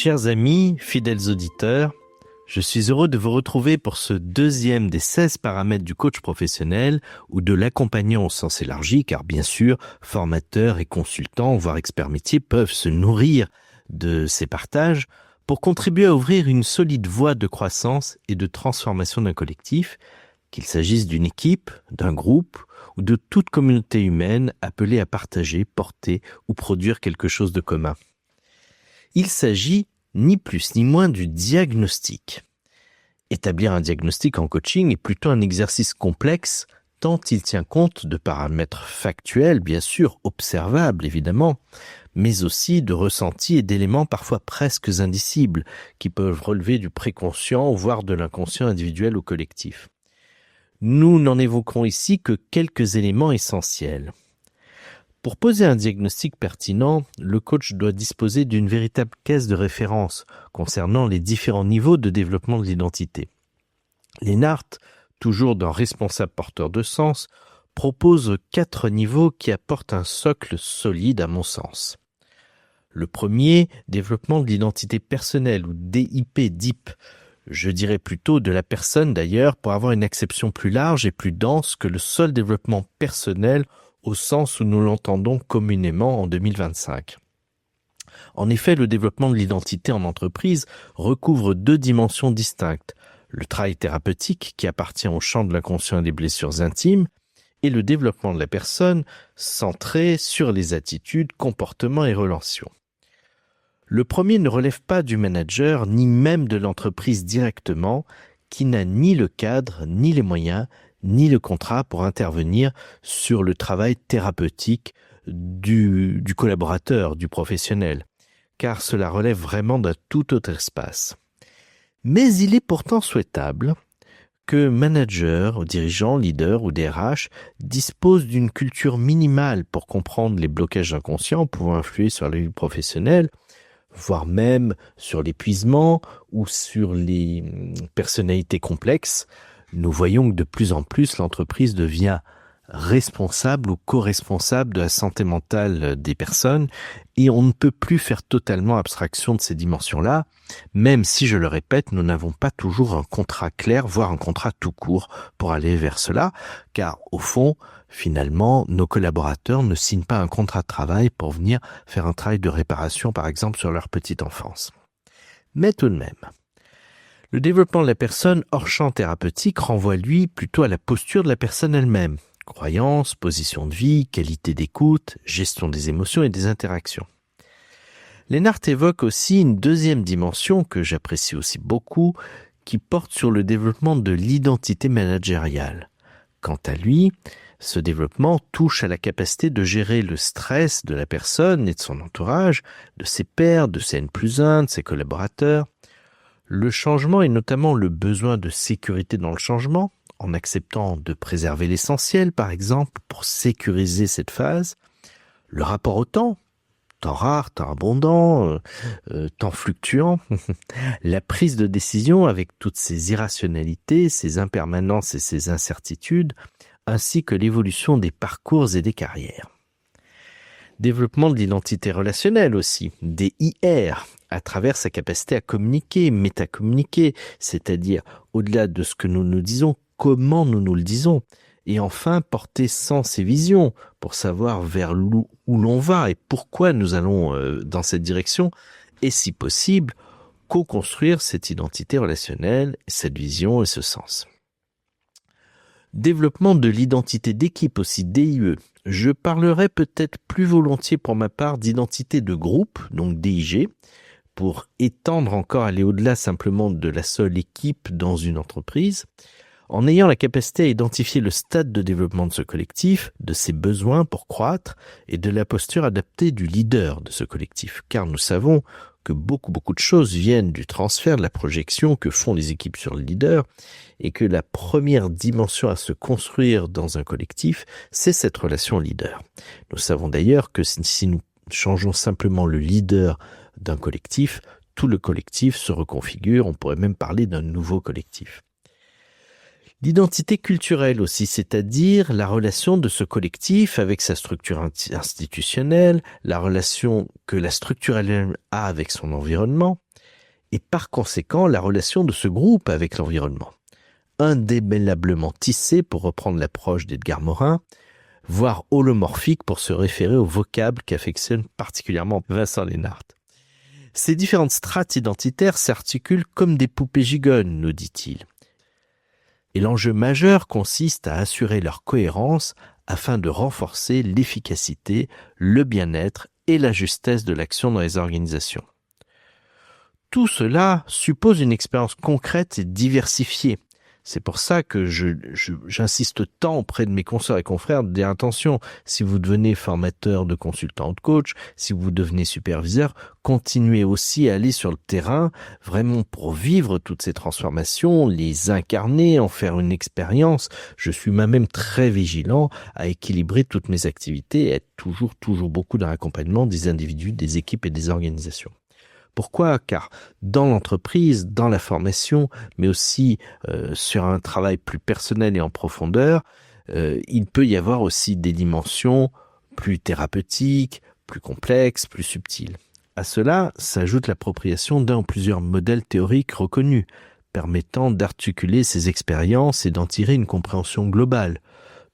Chers amis, fidèles auditeurs, je suis heureux de vous retrouver pour ce deuxième des 16 paramètres du coach professionnel ou de l'accompagnant au sens élargi, car bien sûr, formateurs et consultants, voire experts métiers, peuvent se nourrir de ces partages pour contribuer à ouvrir une solide voie de croissance et de transformation d'un collectif, qu'il s'agisse d'une équipe, d'un groupe ou de toute communauté humaine appelée à partager, porter ou produire quelque chose de commun. Il s'agit ni plus ni moins du diagnostic. Établir un diagnostic en coaching est plutôt un exercice complexe tant il tient compte de paramètres factuels, bien sûr, observables évidemment, mais aussi de ressentis et d'éléments parfois presque indicibles qui peuvent relever du préconscient, voire de l'inconscient individuel ou collectif. Nous n'en évoquerons ici que quelques éléments essentiels. Pour poser un diagnostic pertinent, le coach doit disposer d'une véritable caisse de référence concernant les différents niveaux de développement de l'identité. Lennart, toujours dans Responsable porteur de sens, propose 4 niveaux qui apportent un socle solide à mon sens. Le premier, développement de l'identité personnelle ou DIP, je dirais plutôt de la personne d'ailleurs pour avoir une acception plus large et plus dense que le seul développement personnel au sens où nous l'entendons communément en 2025. En effet, le développement de l'identité en entreprise recouvre 2 dimensions distinctes. Le travail thérapeutique qui appartient au champ de l'inconscient et des blessures intimes et le développement de la personne centré sur les attitudes, comportements et relations. Le premier ne relève pas du manager ni même de l'entreprise directement, qui n'a ni le cadre, ni les moyens, ni le contrat pour intervenir sur le travail thérapeutique du collaborateur, du professionnel, car cela relève vraiment d'un tout autre espace. Mais il est pourtant souhaitable que managers, dirigeants, leaders ou DRH disposent d'une culture minimale pour comprendre les blocages inconscients pouvant influer sur la vie professionnelle, voire même sur l'épuisement ou sur les personnalités complexes. Nous voyons que de plus en plus l'entreprise devient responsable ou co-responsable de la santé mentale des personnes et on ne peut plus faire totalement abstraction de ces dimensions-là, même si, je le répète, nous n'avons pas toujours un contrat clair, voire un contrat tout court pour aller vers cela, car au fond, finalement, nos collaborateurs ne signent pas un contrat de travail pour venir faire un travail de réparation, par exemple, sur leur petite enfance. Mais tout de même, le développement de la personne hors champ thérapeutique renvoie, lui, plutôt à la posture de la personne elle-même. Croyances, position de vie, qualité d'écoute, gestion des émotions et des interactions. Lennart évoque aussi une deuxième dimension que j'apprécie aussi beaucoup, qui porte sur le développement de l'identité managériale. Quant à lui, ce développement touche à la capacité de gérer le stress de la personne et de son entourage, de ses pairs, de ses N+1, de ses collaborateurs. Le changement et notamment le besoin de sécurité dans le changement, en acceptant de préserver l'essentiel, par exemple, pour sécuriser cette phase. Le rapport au temps rare, temps abondant, temps fluctuant. La prise de décision avec toutes ses irrationalités, ses impermanences et ses incertitudes, ainsi que l'évolution des parcours et des carrières. Développement de l'identité relationnelle aussi, DIR, à travers sa capacité à communiquer, métacommuniquer, c'est-à-dire au-delà de ce que nous nous disons, comment nous nous le disons, et enfin porter sens et vision pour savoir vers où l'on va et pourquoi nous allons dans cette direction, et si possible, co-construire cette identité relationnelle, cette vision et ce sens. Développement de l'identité d'équipe aussi, DIE. Je parlerai peut-être plus volontiers pour ma part d'identité de groupe, donc DIG, pour étendre encore, aller au-delà simplement de la seule équipe dans une entreprise, en ayant la capacité à identifier le stade de développement de ce collectif, de ses besoins pour croître et de la posture adaptée du leader de ce collectif. Car nous savons que beaucoup de choses viennent du transfert, de la projection que font les équipes sur le leader et que la première dimension à se construire dans un collectif, c'est cette relation leader. Nous savons d'ailleurs que si nous changeons simplement le leader d'un collectif, tout le collectif se reconfigure, on pourrait même parler d'un nouveau collectif. L'identité culturelle aussi, c'est-à-dire la relation de ce collectif avec sa structure institutionnelle, la relation que la structure elle-même a avec son environnement, et par conséquent la relation de ce groupe avec l'environnement. Indémêlablement tissé, pour reprendre l'approche d'Edgar Morin, voire holomorphique pour se référer au vocable qu'affectionne particulièrement Vincent Lénart. Ces différentes strates identitaires s'articulent comme des poupées gigognes, nous dit-il. Et l'enjeu majeur consiste à assurer leur cohérence afin de renforcer l'efficacité, le bien-être et la justesse de l'action dans les organisations. Tout cela suppose une expérience concrète et diversifiée. C'est pour ça que j'insiste tant auprès de mes consoeurs et confrères de dire attention, si vous devenez formateur de consultant ou de coach, si vous devenez superviseur, continuez aussi à aller sur le terrain, vraiment pour vivre toutes ces transformations, les incarner, en faire une expérience. Je suis moi-même très vigilant à équilibrer toutes mes activités et être toujours beaucoup dans l'accompagnement des individus, des équipes et des organisations. Pourquoi ? Car dans l'entreprise, dans la formation, mais aussi sur un travail plus personnel et en profondeur, il peut y avoir aussi des dimensions plus thérapeutiques, plus complexes, plus subtiles. À cela s'ajoute l'appropriation d'un ou plusieurs modèles théoriques reconnus, permettant d'articuler ces expériences et d'en tirer une compréhension globale.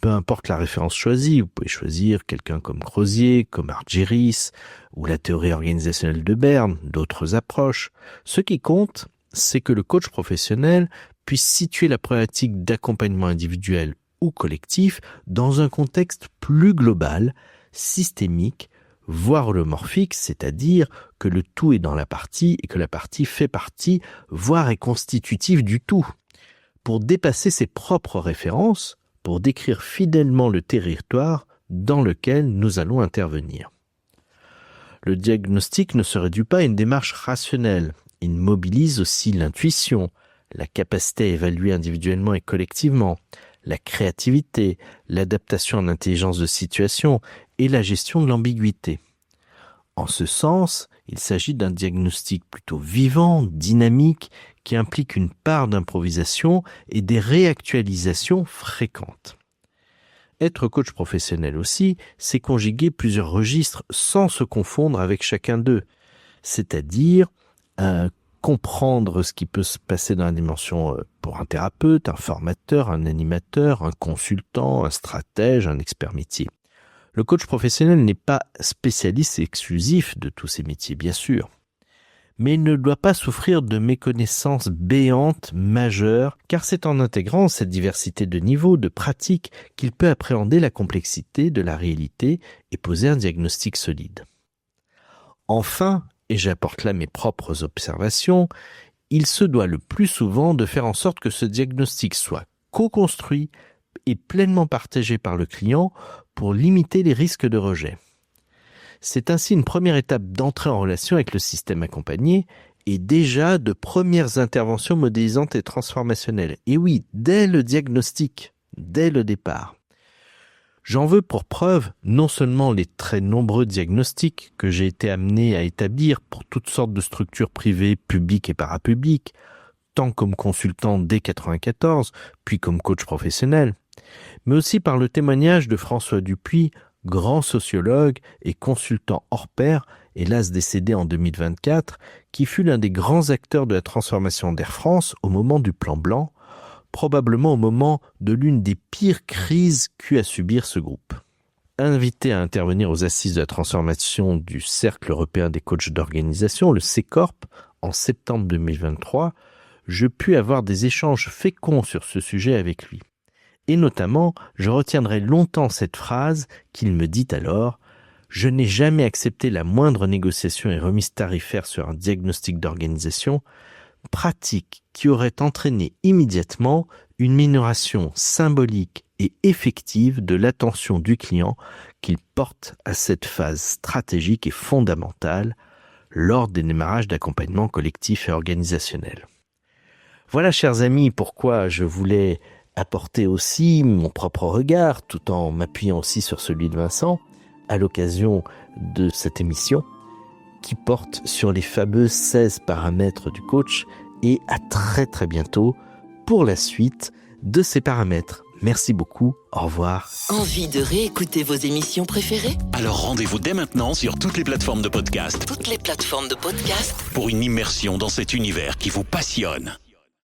Peu importe la référence choisie, vous pouvez choisir quelqu'un comme Crozier, comme Argyris, ou la théorie organisationnelle de Berne, d'autres approches. Ce qui compte, c'est que le coach professionnel puisse situer la problématique d'accompagnement individuel ou collectif dans un contexte plus global, systémique, voire holomorphique, c'est-à-dire que le tout est dans la partie et que la partie fait partie, voire est constitutive du tout. Pour dépasser ses propres références, pour décrire fidèlement le territoire dans lequel nous allons intervenir. Le diagnostic ne se réduit pas à une démarche rationnelle. Il mobilise aussi l'intuition, la capacité à évaluer individuellement et collectivement, la créativité, l'adaptation en intelligence de situation et la gestion de l'ambiguïté. En ce sens, il s'agit d'un diagnostic plutôt vivant, dynamique, qui implique une part d'improvisation et des réactualisations fréquentes. Être coach professionnel aussi, c'est conjuguer plusieurs registres sans se confondre avec chacun d'eux, c'est-à-dire comprendre ce qui peut se passer dans la dimension pour un thérapeute, un formateur, un animateur, un consultant, un stratège, un expert métier. Le coach professionnel n'est pas spécialiste exclusif de tous ces métiers, bien sûr. Mais il ne doit pas souffrir de méconnaissances béantes, majeures, car c'est en intégrant cette diversité de niveaux, de pratiques, qu'il peut appréhender la complexité de la réalité et poser un diagnostic solide. Enfin, et j'apporte là mes propres observations, il se doit le plus souvent de faire en sorte que ce diagnostic soit co-construit et pleinement partagé par le client pour limiter les risques de rejet. C'est ainsi une première étape d'entrée en relation avec le système accompagné et déjà de premières interventions modélisantes et transformationnelles. Et oui, dès le diagnostic, dès le départ. J'en veux pour preuve non seulement les très nombreux diagnostics que j'ai été amené à établir pour toutes sortes de structures privées, publiques et parapubliques, tant comme consultant dès 1994, puis comme coach professionnel, mais aussi par le témoignage de François Dupuis, grand sociologue et consultant hors pair, hélas décédé en 2024, qui fut l'un des grands acteurs de la transformation d'Air France au moment du plan blanc, probablement au moment de l'une des pires crises qu'eut à subir ce groupe. Invité à intervenir aux assises de la transformation du Cercle européen des coachs d'organisation, le CECORP, en septembre 2023, je pus avoir des échanges féconds sur ce sujet avec lui. Et notamment, je retiendrai longtemps cette phrase qu'il me dit alors « Je n'ai jamais accepté la moindre négociation et remise tarifaire sur un diagnostic d'organisation, pratique qui aurait entraîné immédiatement une minoration symbolique et effective de l'attention du client qu'il porte à cette phase stratégique et fondamentale lors des démarrages d'accompagnement collectif et organisationnel. » Voilà, chers amis, pourquoi je voulais apporter aussi mon propre regard, tout en m'appuyant aussi sur celui de Vincent, à l'occasion de cette émission, qui porte sur les fameux 16 paramètres du coach, et à très très bientôt pour la suite de ces paramètres. Merci beaucoup. Au revoir. Envie de réécouter vos émissions préférées ? Alors rendez-vous dès maintenant sur toutes les plateformes de podcast Toutes les plateformes de podcast pour une immersion dans cet univers qui vous passionne.